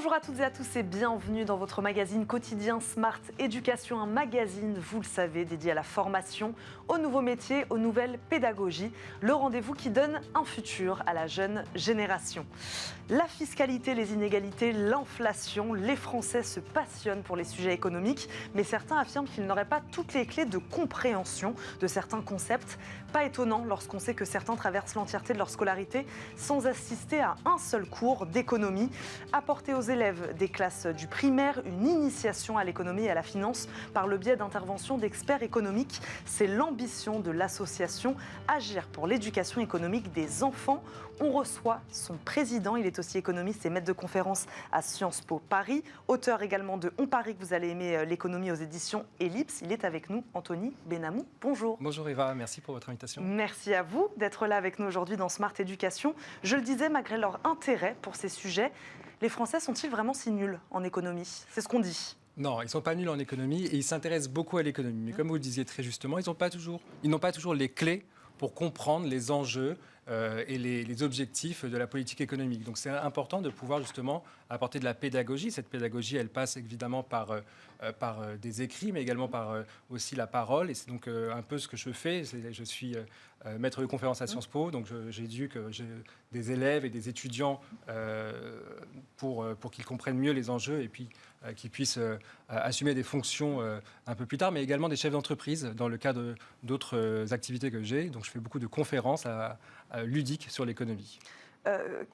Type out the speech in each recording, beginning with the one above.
Bonjour à toutes et à tous et bienvenue dans votre magazine quotidien Smart Éducation, un magazine, vous le savez, dédié à la formation, aux nouveaux métiers, aux nouvelles pédagogies, le rendez-vous qui donne un futur à la jeune génération. La fiscalité, les inégalités, l'inflation, les Français se passionnent pour les sujets économiques, mais certains affirment qu'ils n'auraient pas toutes les clés de compréhension de certains concepts. Pas étonnant lorsqu'on sait que certains traversent l'entièreté de leur scolarité sans assister à un seul cours d'économie. Apporter aux élèves des classes du primaire une initiation à l'économie et à la finance par le biais d'interventions d'experts économiques, c'est l'ambition de l'association Agir pour l'éducation économique des enfants. On reçoit son président, il est aussi économiste et maître de conférence à Sciences Po Paris, auteur également de On parie que vous allez aimer l'économie aux éditions Ellipse. Il est avec nous, Anthony Benamou. Bonjour. Bonjour Eva, merci pour votre invitation. Merci à vous d'être là avec nous aujourd'hui dans Smart Éducation. Je le disais, malgré leur intérêt pour ces sujets, les Français sont-ils vraiment si nuls en économie? C'est ce qu'on dit. Non, ils ne sont pas nuls en économie et ils s'intéressent beaucoup à l'économie. Mais comme vous le disiez très justement, ils n'ont pas toujours les clés pour comprendre les enjeux et les objectifs de la politique économique. Donc c'est important de pouvoir justement apporter de la pédagogie. Cette pédagogie, elle passe évidemment par des écrits, mais également par aussi la parole. Et c'est donc un peu ce que je fais. Je suis maître de conférence à Sciences Po, donc j'éduque des élèves et des étudiants pour qu'ils comprennent mieux les enjeux et puis qu'ils puissent assumer des fonctions un peu plus tard, mais également des chefs d'entreprise dans le cadre d'autres activités que j'ai. Donc je fais beaucoup de conférences ludiques sur l'économie.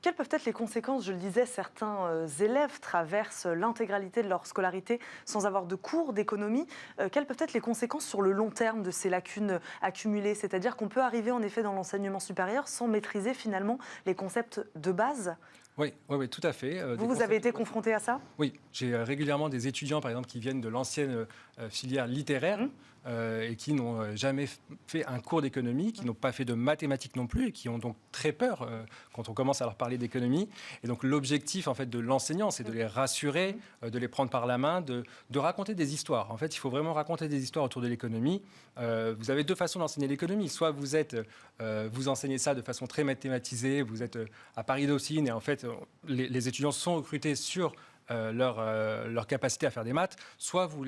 Quelles peuvent être les conséquences? Je le disais, certains élèves traversent l'intégralité de leur scolarité sans avoir de cours d'économie. Quelles peuvent être les conséquences sur le long terme de ces lacunes accumulées? C'est-à-dire qu'on peut arriver en effet dans l'enseignement supérieur sans maîtriser finalement les concepts de base? Oui, tout à fait. Vous avez été confronté à ça? Oui, j'ai régulièrement des étudiants, par exemple, qui viennent de l'ancienne filière littéraire et qui n'ont jamais fait un cours d'économie, qui n'ont pas fait de mathématiques non plus et qui ont donc très peur quand on commence à leur parler d'économie. Et donc l'objectif en fait de l'enseignant, c'est de les rassurer, de les prendre par la main, de raconter des histoires. En fait, il faut vraiment raconter des histoires autour de l'économie. Vous avez deux façons d'enseigner l'économie. Soit vous enseignez ça de façon très mathématisée, vous êtes à Paris-Dauphine et en fait les étudiants sont recrutés sur leur capacité à faire des maths, soit vous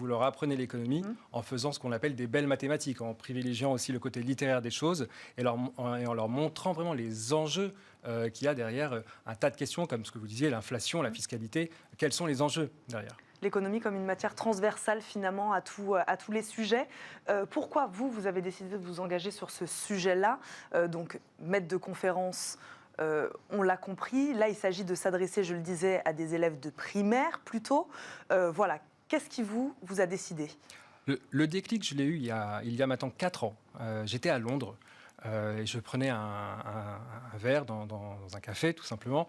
leur apprenez l'économie en faisant ce qu'on appelle des belles mathématiques, en privilégiant aussi le côté littéraire des choses et en leur montrant vraiment les enjeux qu'il y a derrière un tas de questions, comme ce que vous disiez, l'inflation, la fiscalité, quels sont les enjeux derrière? L'économie comme une matière transversale finalement à tous les sujets. Pourquoi vous avez décidé de vous engager sur ce sujet-là? Donc, maître de conférence, on l'a compris. Là, il s'agit de s'adresser, je le disais, à des élèves de primaire plutôt. Voilà. Qu'est-ce qui vous a décidé? Le déclic, je l'ai eu il y a maintenant 4 ans. J'étais à Londres. Et je prenais un verre dans un café, tout simplement.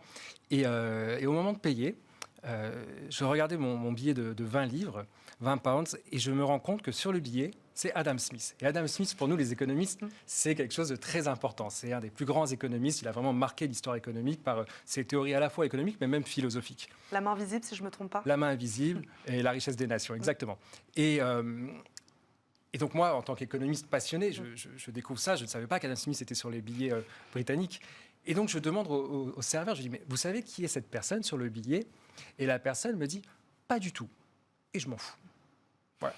Et au moment de payer, je regardais mon billet de 20 livres, 20 pounds, et je me rends compte que sur le billet, c'est Adam Smith. Et Adam Smith, pour nous, les économistes, c'est quelque chose de très important. C'est un des plus grands économistes. Il a vraiment marqué l'histoire économique par ses théories à la fois économiques, mais même philosophiques. La main invisible, si je ne me trompe pas. La main invisible et la richesse des nations, exactement. Et donc moi, en tant qu'économiste passionné, je découvre ça. Je ne savais pas qu'Adam Smith était sur les billets britanniques. Et donc je demande au serveur, je dis, mais vous savez qui est cette personne sur le billet? Et la personne me dit, pas du tout. Et je m'en fous. Voilà.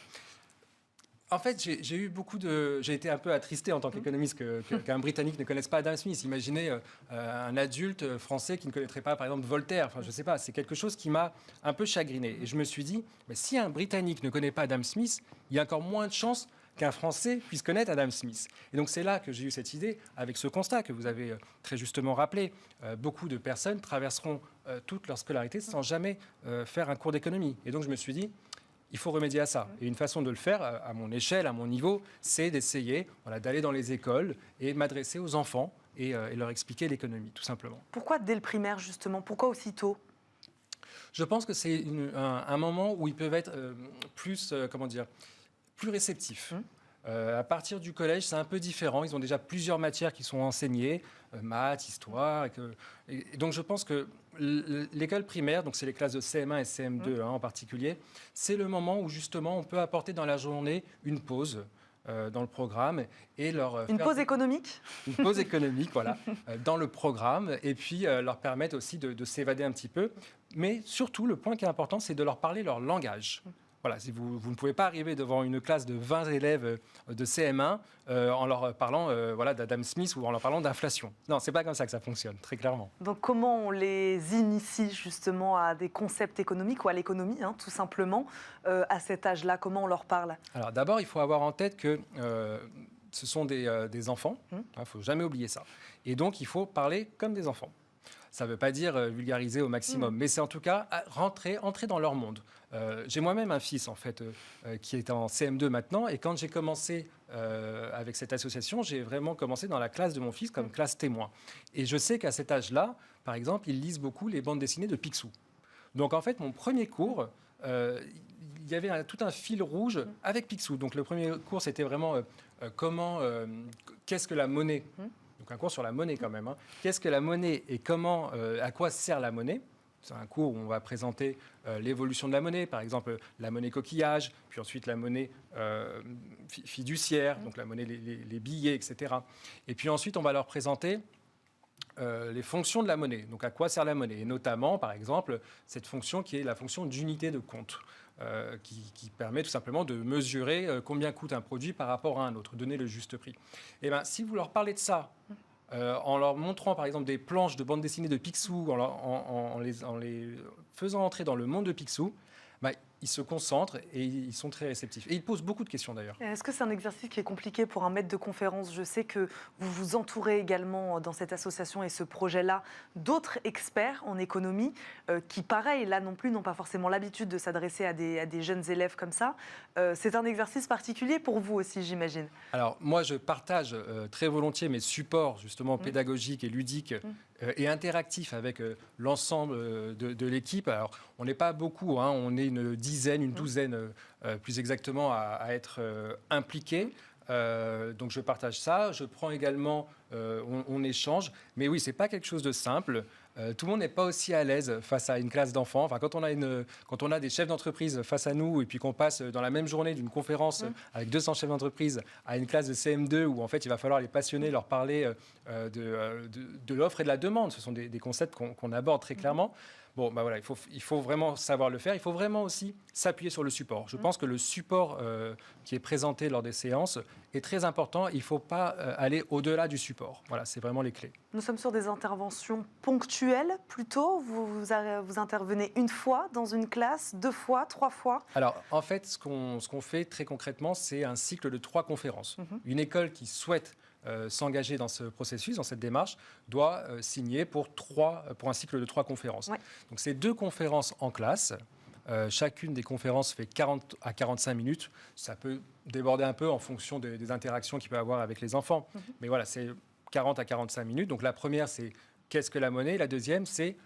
En fait, j'ai été un peu attristé en tant qu'économiste qu'un Britannique ne connaisse pas Adam Smith. Imaginez un adulte français qui ne connaîtrait pas, par exemple, Voltaire. Enfin, je ne sais pas, c'est quelque chose qui m'a un peu chagriné. Et je me suis dit, mais si un Britannique ne connaît pas Adam Smith, il y a encore moins de chances qu'un Français puisse connaître Adam Smith. Et donc c'est là que j'ai eu cette idée, avec ce constat que vous avez très justement rappelé. Beaucoup de personnes traverseront toute leur scolarité sans jamais faire un cours d'économie. Et donc je me suis dit, il faut remédier à ça. Et une façon de le faire, à mon échelle, à mon niveau, c'est d'essayer d'aller dans les écoles et m'adresser aux enfants et leur expliquer l'économie, tout simplement. Pourquoi dès le primaire, justement? Pourquoi aussitôt? Je pense que c'est un moment où ils peuvent être plus réceptifs. À partir du collège, c'est un peu différent. Ils ont déjà plusieurs matières qui sont enseignées, maths, histoire. Et donc, je pense que l'école primaire, donc c'est les classes de CM1 et CM2 en particulier, c'est le moment où, justement, on peut apporter dans la journée une pause dans le programme et leur une pause économique. Une pause économique, voilà, dans le programme, et puis leur permettre aussi de s'évader un petit peu. Mais surtout, le point qui est important, c'est de leur parler leur langage. Voilà, si vous ne pouvez pas arriver devant une classe de 20 élèves de CM1 en leur parlant voilà, d'Adam Smith ou en leur parlant d'inflation. Non, c'est pas comme ça que ça fonctionne, très clairement. Donc comment on les initie justement à des concepts économiques ou à l'économie, hein, tout simplement, à cet âge-là? Comment on leur parle? Alors d'abord, il faut avoir en tête que ce sont des enfants, il ne faut jamais oublier ça. Et donc, il faut parler comme des enfants. Ça ne veut pas dire vulgariser au maximum, mais c'est en tout cas entrer dans leur monde. J'ai moi-même un fils, en fait, qui est en CM2 maintenant, et quand j'ai commencé avec cette association, j'ai vraiment commencé dans la classe de mon fils comme classe témoin. Et je sais qu'à cet âge-là, par exemple, ils lisent beaucoup les bandes dessinées de Picsou. Donc, en fait, mon premier cours, il y avait tout un fil rouge avec Picsou. Donc, le premier cours, c'était vraiment qu'est-ce que la monnaie ? Donc un cours sur la monnaie quand même. Hein. Qu'est-ce que la monnaie et comment, à quoi sert la monnaie? C'est un cours où on va présenter l'évolution de la monnaie, par exemple la monnaie coquillage, puis ensuite la monnaie fiduciaire, donc la monnaie, les billets, etc. Et puis ensuite, on va leur présenter les fonctions de la monnaie. Donc à quoi sert la monnaie? Et notamment, par exemple, cette fonction qui est la fonction d'unité de compte. Qui permet tout simplement de mesurer combien coûte un produit par rapport à un autre, donner le juste prix. Et bien, si vous leur parlez de ça, en leur montrant par exemple des planches de bande dessinée de Picsou, en les faisant entrer dans le monde de Picsou, ben, ils se concentrent et ils sont très réceptifs. Et ils posent beaucoup de questions d'ailleurs. Est-ce que c'est un exercice qui est compliqué pour un maître de conférence? Je sais que vous vous entourez également dans cette association et ce projet-là d'autres experts en économie qui, pareil, là non plus, n'ont pas forcément l'habitude de s'adresser à des jeunes élèves comme ça. C'est un exercice particulier pour vous aussi, j'imagine. Alors moi, je partage très volontiers mes supports justement pédagogiques et ludiques et interactifs avec l'ensemble de l'équipe. Alors on n'est pas beaucoup, hein, on est une dizaine, une douzaine plus exactement à être impliqués. Donc je partage ça, je prends également, on échange, mais oui, c'est pas quelque chose de simple. Tout le monde n'est pas aussi à l'aise face à une classe d'enfants. Enfin, quand on a des chefs d'entreprise face à nous et puis qu'on passe dans la même journée d'une conférence avec 200 chefs d'entreprise à une classe de CM2 où en fait il va falloir les passionner, leur parler de l'offre et de la demande. Ce sont des concepts qu'on aborde très clairement. Bon, ben voilà, il faut vraiment savoir le faire. Il faut vraiment aussi s'appuyer sur le support. Je pense que le support qui est présenté lors des séances est très important. Il ne faut pas aller au-delà du support. Voilà, c'est vraiment les clés. Nous sommes sur des interventions ponctuelles plutôt. Vous intervenez une fois dans une classe, 2 fois, 3 fois? Alors, en fait, ce qu'on fait très concrètement, c'est un cycle de 3 conférences. Une école qui souhaite s'engager dans ce processus, dans cette démarche, doit signer pour un cycle de 3 conférences. Ouais. Donc, c'est 2 conférences en classe. Chacune des conférences fait 40 à 45 minutes. Ça peut déborder un peu en fonction des interactions qu'il peut y avoir avec les enfants. Mais voilà, c'est 40 à 45 minutes. Donc, la première, c'est qu'est-ce que la monnaie? La deuxième, c'est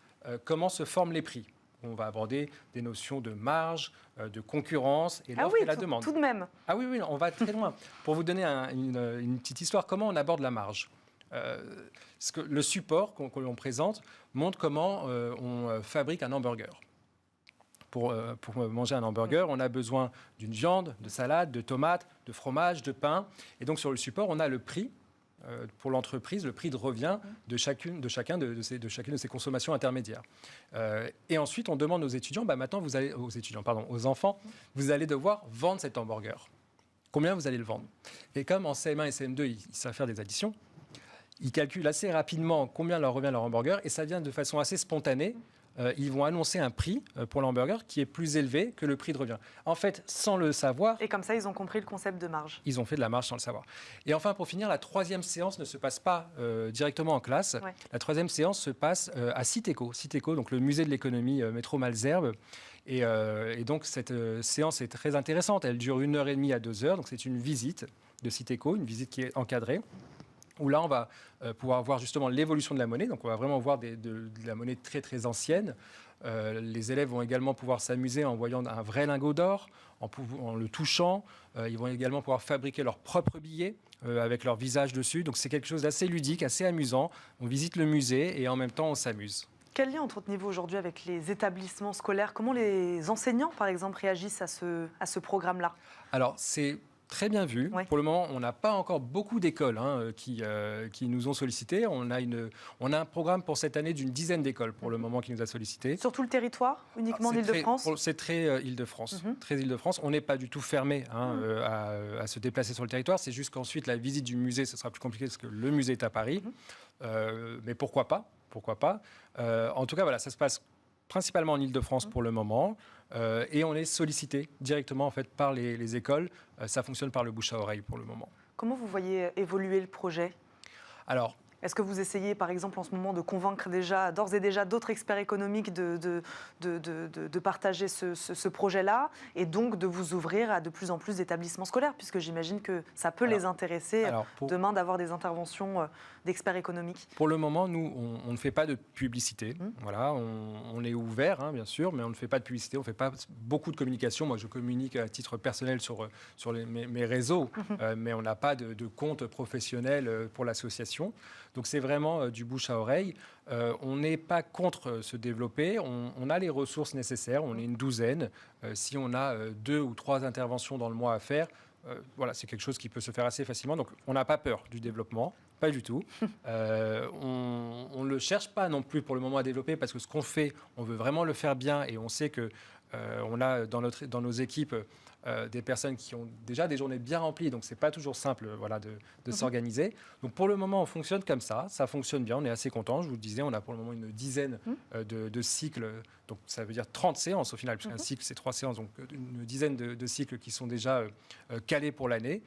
comment se forment les prix. On va aborder des notions de marge, de concurrence et l'offre et la demande. Tout de même. Ah oui, oui, on va très loin. Pour vous donner une petite histoire, comment on aborde la marge? Le support qu'on présente montre comment on fabrique un hamburger. Pour manger un hamburger, on a besoin d'une viande, de salade, de tomates, de fromage, de pain. Et donc sur le support, on a le prix. Pour l'entreprise, le prix de revient de chacune de ces consommations intermédiaires. Et ensuite, on demande aux étudiants, maintenant, aux enfants, vous allez devoir vendre cet hamburger. Combien vous allez le vendre? Et comme en CM1 et CM2, ils savent faire des additions, ils calculent assez rapidement combien leur revient leur hamburger, et ça vient de façon assez spontanée. Ils vont annoncer un prix pour l'hamburger qui est plus élevé que le prix de revient. En fait, sans le savoir... Et comme ça, ils ont compris le concept de marge. Ils ont fait de la marge sans le savoir. Et enfin, pour finir, la 3e séance ne se passe pas directement en classe. Ouais. La 3e séance se passe à Citeco. Citeco, donc le musée de l'économie métro Malesherbes. Et donc, cette séance est très intéressante. Elle dure 1h30 à 2h. Donc, c'est une visite de Citeco, une visite qui est encadrée, où là, on va pouvoir voir justement l'évolution de la monnaie. Donc, on va vraiment voir de la monnaie très, très ancienne. Les élèves vont également pouvoir s'amuser en voyant un vrai lingot d'or, en le touchant. Ils vont également pouvoir fabriquer leurs propres billets avec leur visage dessus. Donc, c'est quelque chose d'assez ludique, assez amusant. On visite le musée et en même temps, on s'amuse. Quel lien entretenez-vous aujourd'hui avec les établissements scolaires? Comment les enseignants, par exemple, réagissent à ce programme-là? Alors, c'est très bien vu. Ouais. Pour le moment, on n'a pas encore beaucoup d'écoles qui nous ont sollicité. On a un programme pour cette année d'une dizaine d'écoles pour le moment qui nous a sollicité. Sur tout le territoire, uniquement en Île-de-France? C'est très Île-de-France. Très Île-de-France. On n'est pas du tout fermé à se déplacer sur le territoire. C'est juste qu'ensuite, la visite du musée, ce sera plus compliqué parce que le musée est à Paris. Mais pourquoi pas? Pourquoi pas? En tout cas, voilà, ça se passe principalement en Île-de-France pour le moment. Et on est sollicité directement en fait, par les écoles. Ça fonctionne par le bouche à oreille pour le moment. Comment vous voyez évoluer le projet? Alors, est-ce que vous essayez, par exemple, en ce moment, de convaincre d'ores et déjà d'autres experts économiques de partager ce projet-là et donc de vous ouvrir à de plus en plus d'établissements scolaires, puisque j'imagine que ça peut les intéresser demain d'avoir des interventions d'experts économiques? Pour le moment, nous, on ne fait pas de publicité. Voilà, on est ouvert, bien sûr, mais on ne fait pas de publicité. On ne fait pas beaucoup de communication. Moi, je communique à titre personnel sur mes réseaux, mais on n'a pas de compte professionnel pour l'association. Donc, c'est vraiment du bouche à oreille. On n'est pas contre se développer. On a les ressources nécessaires. On est une douzaine. Si on a 2 ou 3 interventions dans le mois à faire, voilà, c'est quelque chose qui peut se faire assez facilement. Donc, on n'a pas peur du développement. Pas du tout. On ne le cherche pas non plus pour le moment à développer parce que ce qu'on fait, on veut vraiment le faire bien et on sait que on a dans nos équipes des personnes qui ont déjà des journées bien remplies, donc c'est pas toujours simple de s'organiser. Donc pour le moment, on fonctionne comme ça fonctionne bien, on est assez content. Je vous le disais, on a pour le moment une dizaine de cycles, donc ça veut dire 30 séances au final, puisqu'un cycle c'est 3 séances, donc une dizaine de cycles qui sont déjà calés pour l'année.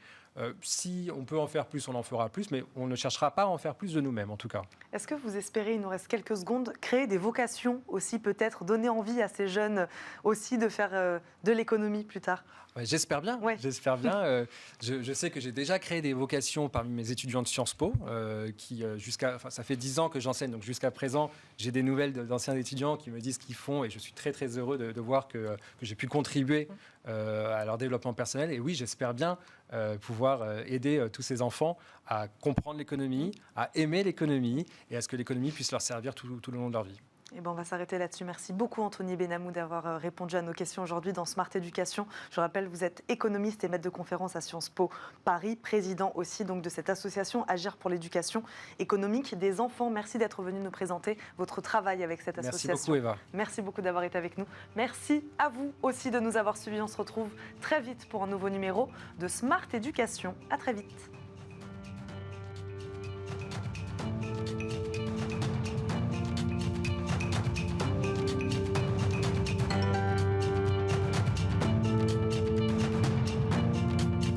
Si on peut en faire plus, on en fera plus, mais on ne cherchera pas à en faire plus de nous-mêmes, en tout cas. Est-ce que vous espérez, il nous reste quelques secondes, créer des vocations aussi, peut-être donner envie à ces jeunes aussi de faire de l'économie plus tard? Ouais, j'espère bien. Ouais. J'espère bien. Je sais que j'ai déjà créé des vocations parmi mes étudiants de Sciences Po, ça fait 10 ans que j'enseigne, donc jusqu'à présent, j'ai des nouvelles d'anciens étudiants qui me disent ce qu'ils font, et je suis très très heureux de voir que j'ai pu contribuer à leur développement personnel. Et oui, j'espère bien pouvoir aider tous ces enfants à comprendre l'économie, à aimer l'économie, et à ce que l'économie puisse leur servir tout le long de leur vie. Eh ben, on va s'arrêter là-dessus. Merci beaucoup Anthony Benamou d'avoir répondu à nos questions aujourd'hui dans Smart Éducation. Je rappelle, vous êtes économiste et maître de conférence à Sciences Po Paris, président aussi donc de cette association Agir pour l'éducation économique des enfants. Merci d'être venu nous présenter votre travail avec cette association. Merci beaucoup Eva. Merci beaucoup d'avoir été avec nous. Merci à vous aussi de nous avoir suivis. On se retrouve très vite pour un nouveau numéro de Smart Éducation. À très vite.